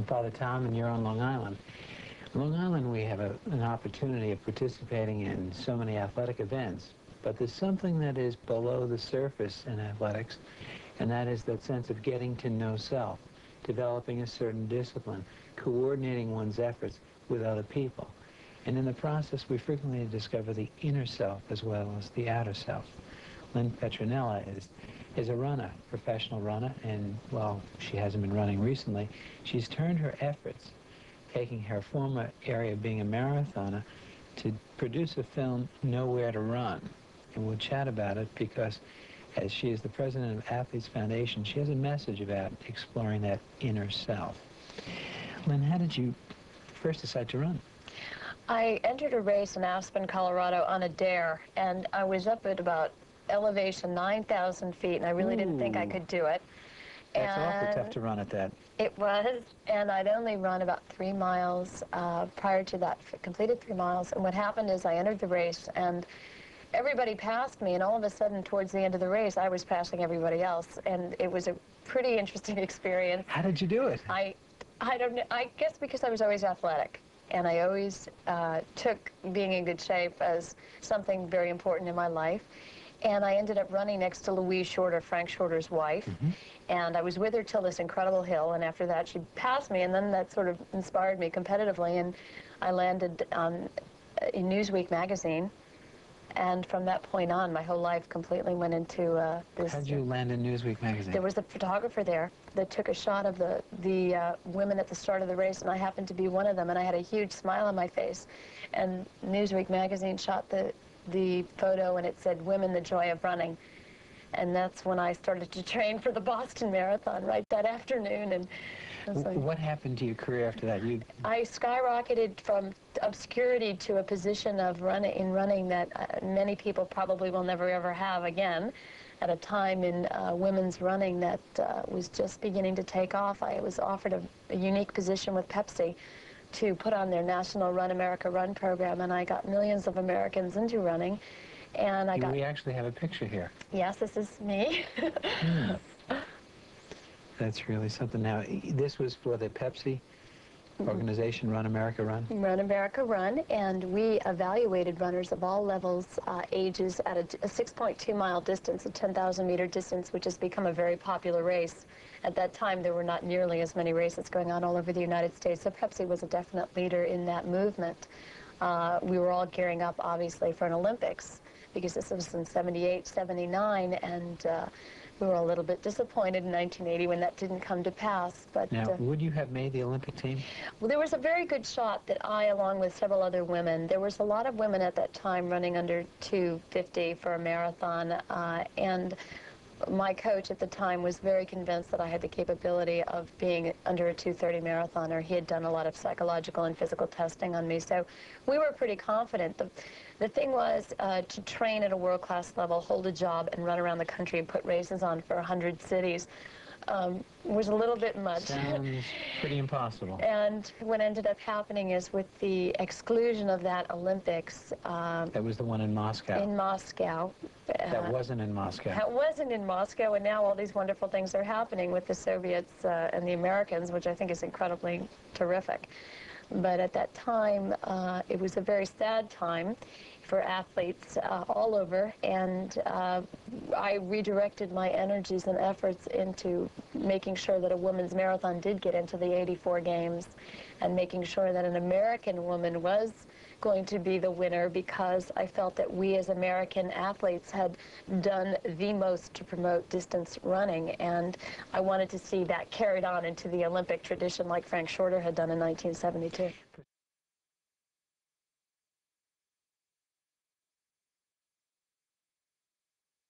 Father Tom, and you're on Long Island. On Long Island, we have an opportunity of participating in so many athletic events, but there's something that is below the surface in athletics, and that is that sense of getting to know self, developing a certain discipline, coordinating one's efforts with other people. And in the process, we frequently discover the inner self as well as the outer self. Lynn Petronella is a runner, professional runner, and while she hasn't been running recently, she's turned her efforts, taking her former area of being a marathoner, to produce a film, Nowhere to Run. And we'll chat about it because, as she is the president of Athletes Foundation, she has a message about exploring that inner self. Lynn, how did you first decide to run? I entered a race in Aspen, Colorado on a dare, and I was up at about elevation 9,000 feet, and I really didn't think I could do it. That's awfully tough to run at that. It was, and I'd only run about 3 miles prior to that, completed 3 miles, and what happened is I entered the race, and everybody passed me, and all of a sudden, towards the end of the race, I was passing everybody else, and it was a pretty interesting experience. How did you do it? I don't know, I guess because I was always athletic. And I always took being in good shape as something very important in my life. And I ended up running next to Louise Shorter, Frank Shorter's wife. And I was with her till this incredible hill, and after that she passed me, and then that sort of inspired me competitively, and I landed in Newsweek magazine. And from that point on, my whole life completely went into this. How did you land in Newsweek magazine? There was a photographer there that took a shot of the women at the start of the race, and I happened to be one of them, and I had a huge smile on my face. And Newsweek magazine shot the photo, and it said, "Women, the joy of running." And that's when I started to train for the Boston Marathon right that afternoon. And what happened to your career after that? I skyrocketed from obscurity to a position of running that many people probably will never ever have again. At a time in women's running that was just beginning to take off, I was offered a unique position with Pepsi to put on their National Run America Run program, and I got millions of Americans into running. And we actually have a picture here. Yes, this is me. That's really something. Now, this was for the Pepsi organization, Run America Run? Run America Run, and we evaluated runners of all levels, ages, at a 6.2-mile distance, a 10,000-meter distance, which has become a very popular race. At that time, there were not nearly as many races going on all over the United States, so Pepsi was a definite leader in that movement. We were all gearing up, obviously, for an Olympics, because this was in 78, 79, and we were a little bit disappointed in 1980 when that didn't come to pass. But now, would you have made the Olympic team? Well, there was a very good shot that I, along with several other women, there was a lot of women at that time running under 2:50 for a marathon, and my coach at the time was very convinced that I had the capability of being under a 2:30 marathoner. He had done a lot of psychological and physical testing on me, so we were pretty confident. The thing was to train at a world-class level, hold a job, and run around the country and put races on for 100 cities was a little bit much. Sounds pretty impossible. And what ended up happening is, with the exclusion of that Olympics... that was the one in Moscow. In Moscow. That wasn't in Moscow. That wasn't in Moscow, and now all these wonderful things are happening with the Soviets and the Americans, which I think is incredibly terrific. But at that time, it was a very sad time for athletes all over, and I redirected my energies and efforts into making sure that a women's marathon did get into the 84 games, and making sure that an American woman was going to be the winner, because I felt that we as American athletes had done the most to promote distance running, and I wanted to see that carried on into the Olympic tradition like Frank Shorter had done in 1972.